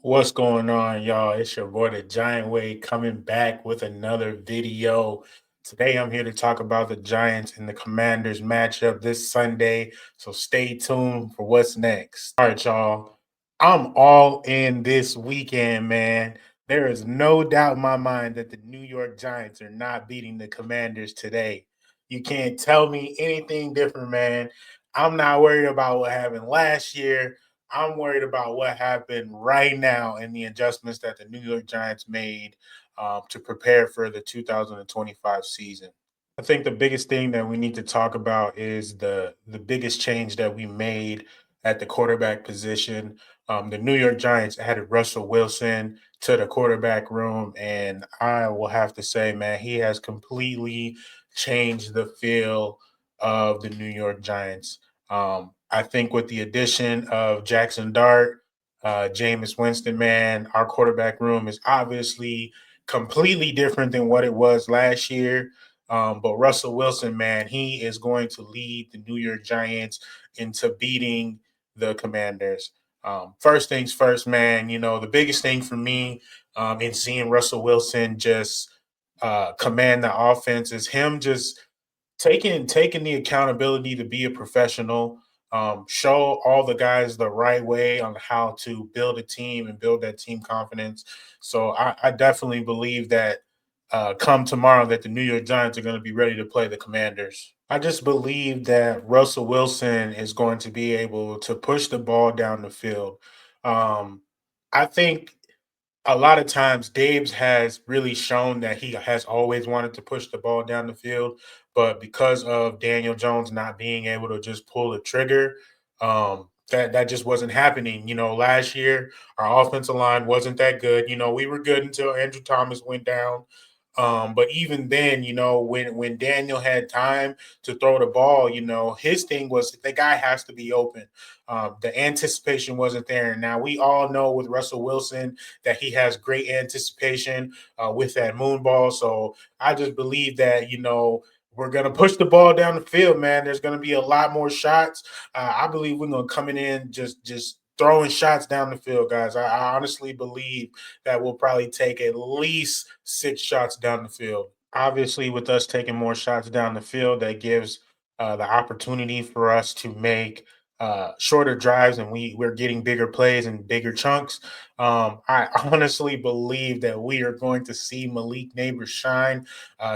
What's going on, y'all? It's your boy, the Giant Way, coming back with another video. Today, I'm here to talk about the Giants and the Commanders matchup this Sunday. So stay tuned for what's next. All right, y'all. I'm all in this weekend, man. There is no doubt in my mind that the New York Giants are not beating the Commanders today. You can't tell me anything different, man. I'm not worried about what happened last year. I'm worried about what happened right now and the adjustments that the New York Giants made to prepare for the 2025 season. I think the biggest thing that we need to talk about is the biggest change that we made at the quarterback position. The New York Giants added Russell Wilson to the quarterback room, and I will have to say, man, he has completely changed the feel of the New York Giants. I think with the addition of Jackson Dart, Jameis Winston, man, our quarterback room is obviously completely different than what it was last year. But Russell Wilson, man, he is going to lead the New York Giants into beating the Commanders. First things first, man, the biggest thing for me in seeing Russell Wilson just command the offense is him just taking the accountability to be a professional, show all the guys the right way on how to build a team and build that team confidence. So I definitely believe that come tomorrow that the New York Giants are going to be ready to play the Commanders. I just believe that Russell Wilson is going to be able to push the ball down the field. I think a lot of times Dave's has really shown that he has always wanted to push the ball down the field, but because of Daniel Jones not being able to just pull the trigger, that just wasn't happening. Last year our offensive line wasn't that good. We were good until Andrew Thomas went down. But even then, when Daniel had time to throw the ball, his thing was the guy has to be open. The anticipation wasn't there. And now we all know with Russell Wilson that he has great anticipation with that moon ball. So I just believe that, we're going to push the ball down the field, man. There's going to be a lot more shots. I believe we're going to come in just throwing shots down the field, guys. I honestly believe that we'll probably take at least 6 shots down the field. Obviously, with us taking more shots down the field, that gives the opportunity for us to make shorter drives, and we're getting bigger plays and bigger chunks. I honestly believe that we are going to see Malik Neighbors shine.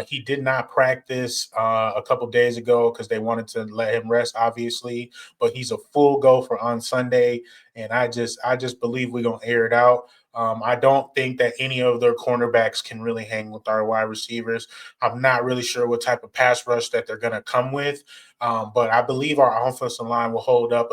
He did not practice a couple days ago because they wanted to let him rest, obviously, but he's a full go for on Sunday, and I just believe we're gonna air it out. I don't think that any of their cornerbacks can really hang with our wide receivers. I'm not really sure what type of pass rush that they're going to come with, but I believe our offensive line will hold up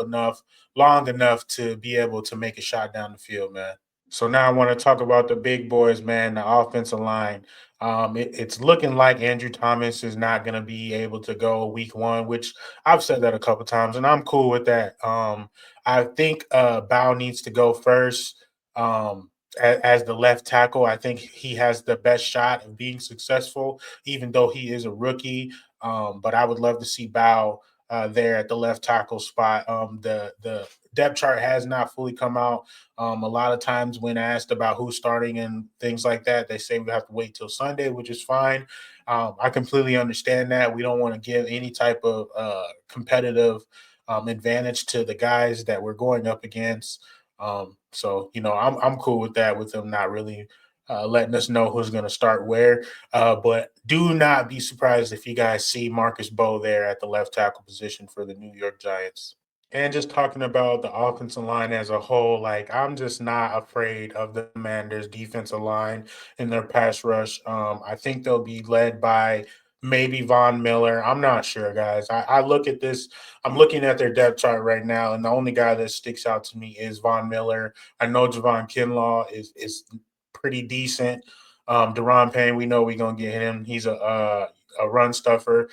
long enough to be able to make a shot down the field, man. So now I want to talk about the big boys, man, the offensive line. It's looking like Andrew Thomas is not going to be able to go week one, which I've said that a couple times, and I'm cool with that. I think Bow needs to go first. As the left tackle, I think he has the best shot of being successful, even though he is a rookie. But I would love to see Bow there at the left tackle spot. The depth chart has not fully come out. A lot of times when asked about who's starting and things like that, they say we have to wait till Sunday, which is fine. I completely understand that. We don't want to give any type of competitive advantage to the guys that we're going up against. So I'm cool with that, with them not really letting us know who's going to start where. But do not be surprised if you guys see Marcus Bowe there at the left tackle position for the New York Giants. And just talking about the offensive line as a whole, like I'm just not afraid of the Commanders' defensive line and their pass rush. I think they'll be led by maybe Von Miller. I'm not sure, guys. I look at this. I'm looking at their depth chart right now, and the only guy that sticks out to me is Von Miller. I know Javon Kinlaw is pretty decent. Deron Payne, we know we're gonna get him. He's a run stuffer.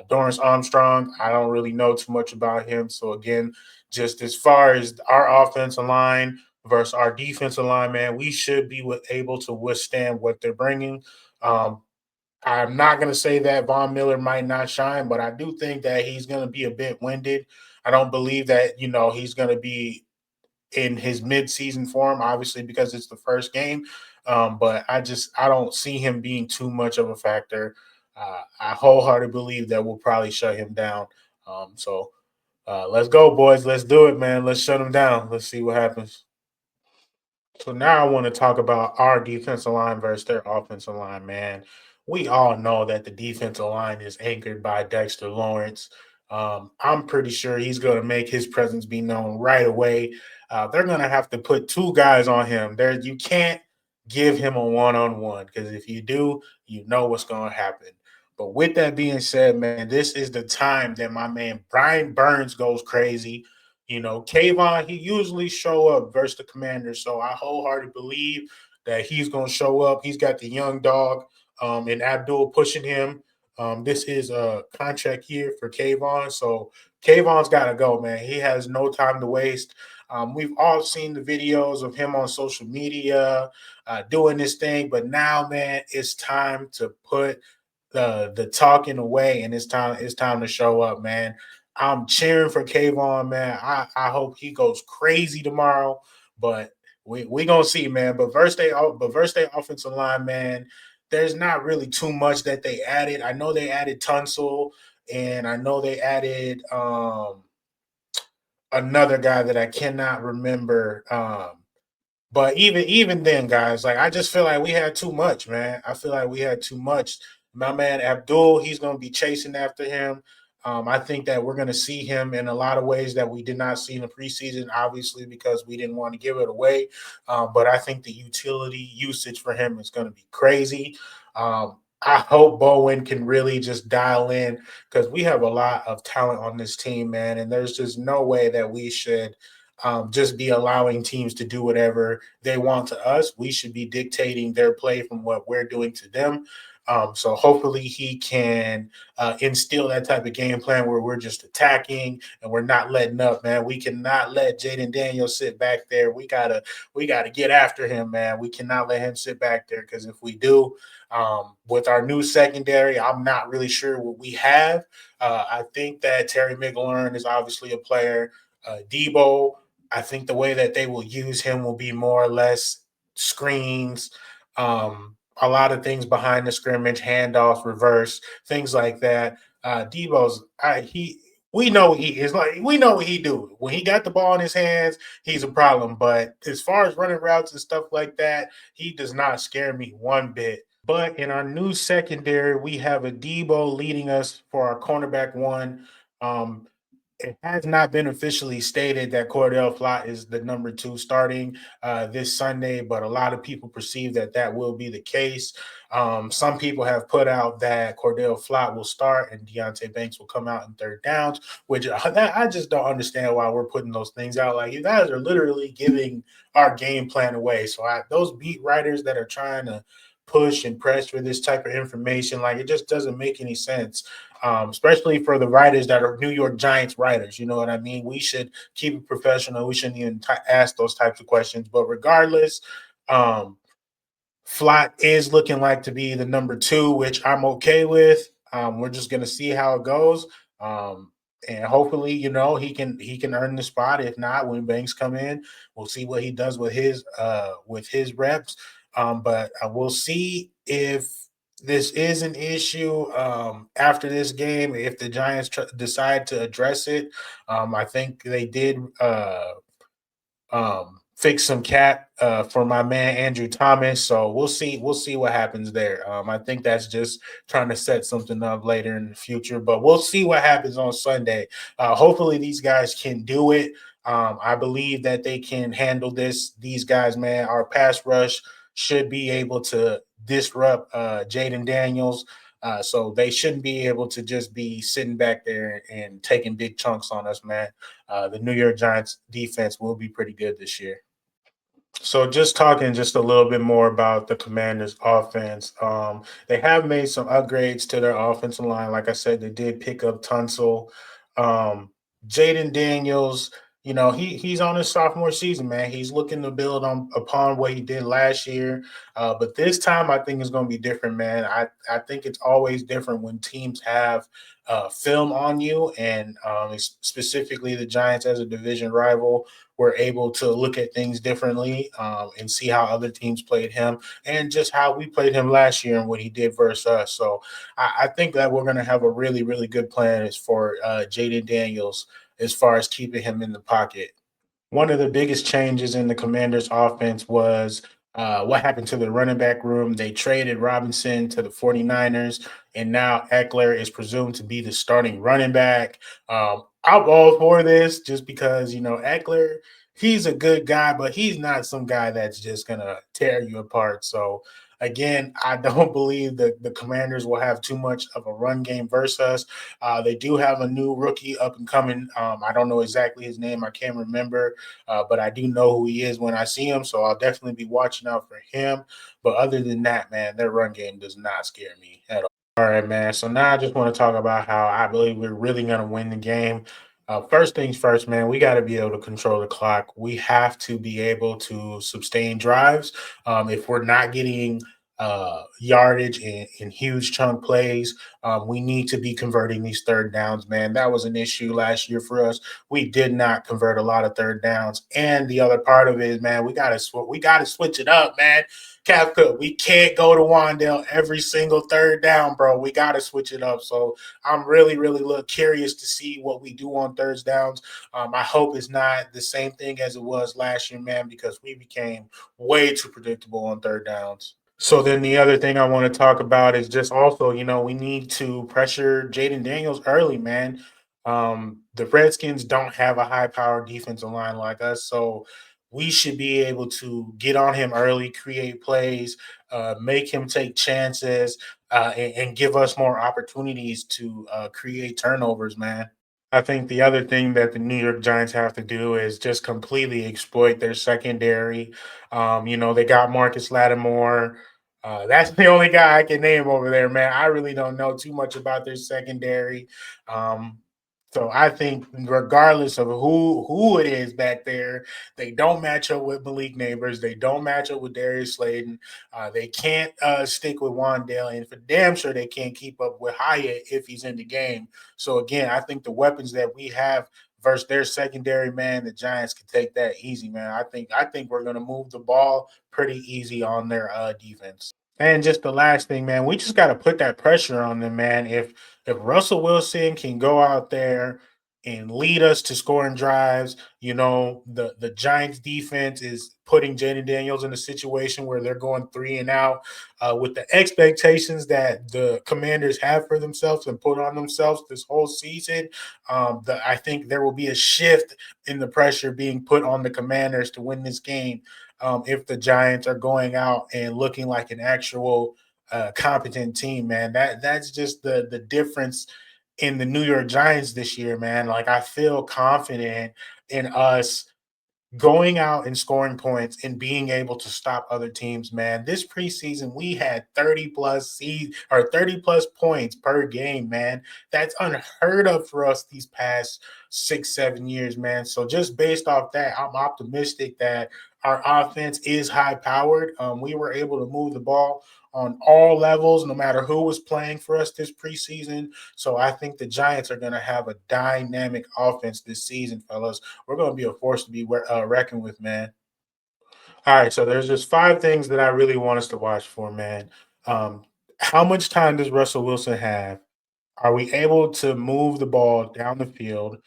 Dorrance Armstrong, I don't really know too much about him. So again, just as far as our offensive line versus our defensive line, man, we should be able to withstand what they're bringing. Um, I'm not going to say that Von Miller might not shine, but I do think that he's going to be a bit winded. I don't believe that he's going to be in his midseason form, obviously because it's the first game. But I don't see him being too much of a factor. I wholeheartedly believe that we'll probably shut him down. Let's go, boys. Let's do it, man. Let's shut him down. Let's see what happens. So now I want to talk about our defensive line versus their offensive line, man. We all know that the defensive line is anchored by Dexter Lawrence. I'm pretty sure he's going to make his presence be known right away. They're going to have to put two guys on him. There, you can't give him a one-on-one because if you do, you know what's going to happen. But with that being said, man, this is the time that my man Brian Burns goes crazy. Kayvon, he usually show up versus the Commanders, so I wholeheartedly believe that he's going to show up. He's got the young dog and Abdul pushing him. This is a contract year for Kayvon, so Kayvon's got to go, man. He has no time to waste. We've all seen the videos of him on social media doing this thing, but now, man, it's time to put the talking away, and it's time to show up, man. I'm cheering for Kayvon, man. I hope he goes crazy tomorrow, but we gonna see, man. But versus they offensive line, man, there's not really too much that they added. I know they added Tunsil, and I know they added another guy that I cannot remember. But even then, guys, like I just feel like we had too much, man. I feel like we had too much. My man Abdul, he's going to be chasing after him. I think that we're going to see him in a lot of ways that we did not see in the preseason, obviously because we didn't want to give it away. But I think the utility usage for him is going to be crazy. I hope Bowen can really just dial in because we have a lot of talent on this team, man, and there's just no way that we should just be allowing teams to do whatever they want to us. We should be dictating their play from what we're doing to them. So hopefully he can instill that type of game plan where we're just attacking and we're not letting up, man. We cannot let Jayden Daniels sit back there. We gotta get after him, man. We cannot let him sit back there because if we do, with our new secondary, I'm not really sure what we have. I think that Terry McLaurin is obviously a player. Deebo, I think the way that they will use him will be more or less screens, a lot of things behind the scrimmage, handoffs, reverse, things like that. Debo's, we know he is like we know what he do. When he got the ball in his hands, he's a problem. But as far as running routes and stuff like that, he does not scare me one bit. But in our new secondary, we have a Deebo leading us for our cornerback one. Um, it has not been officially stated that Cordell Flott is the number two starting this Sunday, but a lot of people perceive that that will be the case. Some people have put out that Cordell Flott will start and Deontay Banks will come out in third downs, which I just don't understand why we're putting those things out. Like you guys are literally giving our game plan away. So those beat writers that are trying to push and press for this type of information, like it just doesn't make any sense, especially for the writers that are New York Giants writers. You know what I mean? We should keep it professional. We shouldn't even ask those types of questions. But regardless, um, Flott is looking like to be the number two, which I'm okay with. We're just gonna see how it goes. Um, and hopefully, he can earn the spot. If not, when Banks come in, we'll see what he does with his reps. But we'll see if this is an issue after this game. If the Giants decide to address it, I think they did. Fix some cap for my man Andrew Thomas. So we'll see. We'll see what happens there. I think that's just trying to set something up later in the future, but we'll see what happens on Sunday. Hopefully, these guys can do it. I believe that they can handle this. These guys, man, our pass rush should be able to disrupt Jayden Daniels. So they shouldn't be able to just be sitting back there and taking big chunks on us, man. The New York Giants defense will be pretty good this year. So just talking just a little bit more about the Commanders offense. They have made some upgrades to their offensive line. Like I said, they did pick up Tunsil. Um, Jayden Daniels, he's on his sophomore season, man. He's looking to build on upon what he did last year, but this time I think it's going to be different, man. I think it's always different when teams have film on you, and specifically the Giants as a division rival. We're able to look at things differently and see how other teams played him and just how we played him last year and what he did versus us. So I think that we're going to have a really, really good plan as for Jayden Daniels as far as keeping him in the pocket. One of the biggest changes in the Commanders' offense was what happened to the running back room. They traded Robinson to the 49ers, and now Eckler is presumed to be the starting running back. I'm all for this just because, Eckler, he's a good guy, but he's not some guy that's just going to tear you apart. So, again, I don't believe that the Commanders will have too much of a run game versus us. They do have a new rookie up and coming. I don't know exactly his name. I can't remember, but I do know who he is when I see him. So I'll definitely be watching out for him. But other than that, man, their run game does not scare me at all. All right, man. So now I just want to talk about how I believe we're really going to win the game. First things first, man, we got to be able to control the clock. We have to be able to sustain drives. If we're not getting yardage in huge chunk plays, we need to be converting these third downs, man. That was an issue last year for us. We did not convert a lot of third downs. And the other part of it is, man, we gotta switch it up, man. Kafka, we can't go to Wandale every single third down, bro. We got to switch it up. So I'm really, really curious to see what we do on third downs. I hope it's not the same thing as it was last year, man, because we became way too predictable on third downs. So then the other thing I want to talk about is just also, we need to pressure Jayden Daniels early, man. The Redskins don't have a high power defensive line like us, so we should be able to get on him early, create plays, make him take chances, and give us more opportunities to create turnovers, man. I think the other thing that the New York Giants have to do is just completely exploit their secondary. They got Marcus Lattimore. That's the only guy I can name over there, man. I really don't know too much about their secondary. Um, so I think regardless of who it is back there, they don't match up with Malik Neighbors. They don't match up with Darius Slayton. They can't stick with Wandale, and for damn sure they can't keep up with Hyatt if he's in the game. So again, I think the weapons that we have versus their secondary, man, the Giants can take that easy, man. I think we're gonna move the ball pretty easy on their defense. And just the last thing, man, we just got to put that pressure on them, man. If Russell Wilson can go out there and lead us to scoring drives, the Giants defense is putting Jaden Daniels in a situation where they're going three and out with the expectations that the Commanders have for themselves and put on themselves this whole season. I think there will be a shift in the pressure being put on the Commanders to win this game if the Giants are going out and looking like an actual competent team, man. That's just the difference in the New York Giants this year, man. Like I feel confident in us going out and scoring points and being able to stop other teams, man. This preseason, we had 30 plus 30 plus points per game, man. That's unheard of for us these past 6, 7 years, man. So just based off that, I'm optimistic that our offense is high powered. We were able to move the ball on all levels, no matter who was playing for us this preseason. So I think the Giants are going to have a dynamic offense this season, fellas. We're going to be a force to be reckoned with, man. All right, so there's just five things that I really want us to watch for, man. Um, how much time does Russell Wilson have? Are we able to move the ball down the field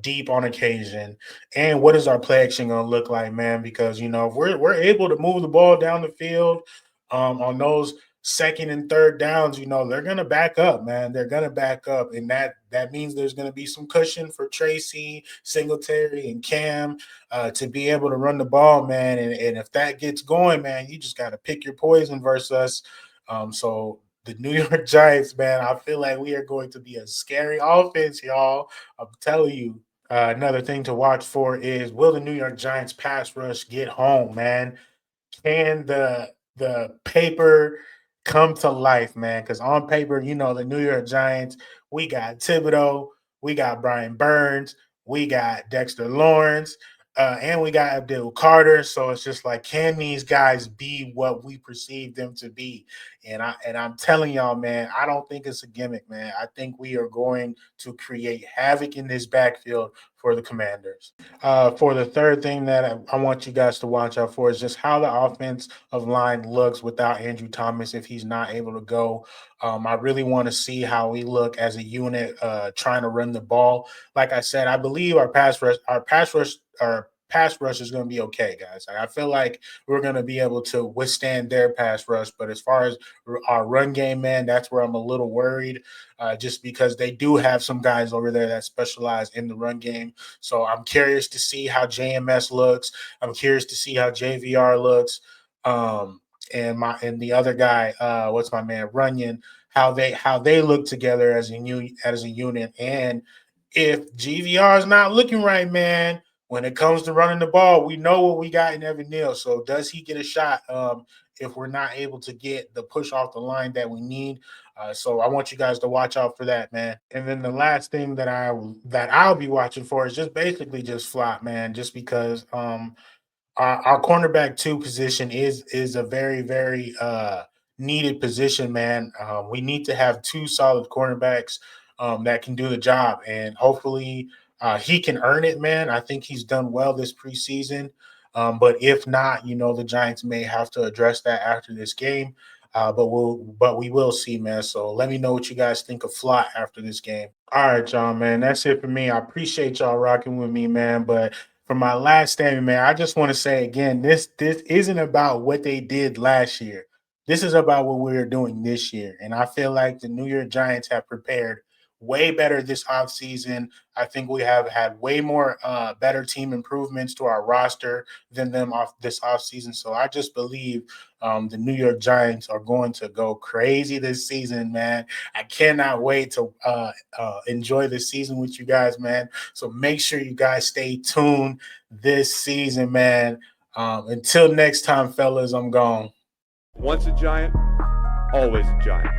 deep on occasion? And what is our play action going to look like, man? Because if we're able to move the ball down the field on those second and third downs, they're going to back up, man. They're going to back up, and that means there's going to be some cushion for Tracy, Singletary, and Cam to be able to run the ball, man. And if that gets going, man, you just got to pick your poison versus us. So the New York Giants, man, I feel like we are going to be a scary offense, y'all. I'm telling you. Another thing to watch for is will the New York Giants pass rush get home, man? Can the paper come to life, man? Because on paper, the New York Giants, we got Thibodeau, we got Brian Burns, we got Dexter Lawrence, and we got Abdul Carter. So it's just like, can these guys be what we perceive them to be? And I'm telling y'all, man, I don't think it's a gimmick, man. I think we are going to create havoc in this backfield for the Commanders. For the third thing that I want you guys to watch out for is just how the offensive line looks without Andrew Thomas if he's not able to go. I really want to see how we look as a unit trying to run the ball. Like I said, I believe our pass rush is going to be okay, guys. I feel like we're going to be able to withstand their pass rush, but as far as our run game, man, that's where I'm a little worried, just because they do have some guys over there that specialize in the run game. So I'm curious to see how JMS looks. I'm curious to see how JVR looks. Um, and the other guy, what's my man Runyon, how they look together as a unit. And if GVR is not looking right, man, when it comes to running the ball, we know what we got in Evan Neal. So does he get a shot if we're not able to get the push off the line that we need? So I want you guys to watch out for that, man. And then the last thing that I'll be watching for is just basically just flop, man, just because our cornerback two position is a very needed position, man. We need to have two solid cornerbacks that can do the job, and hopefully he can earn it, man. I think he's done well this preseason, but if not, the Giants may have to address that after this game. But we will see, man. So let me know what you guys think of Flott after this game. All right, y'all, man. That's it for me. I appreciate y'all rocking with me, man. But for my last statement, man, I just want to say again, this isn't about what they did last year. This is about what we're doing this year. And I feel like the New York Giants have prepared way better this offseason. I think we have had way more better team improvements to our roster than them off this offseason. So I just believe the New York Giants are going to go crazy this season, man. I cannot wait to enjoy this season with you guys, man. So make sure you guys stay tuned this season, man. Until next time, fellas, I'm gone. Once a Giant, always a Giant.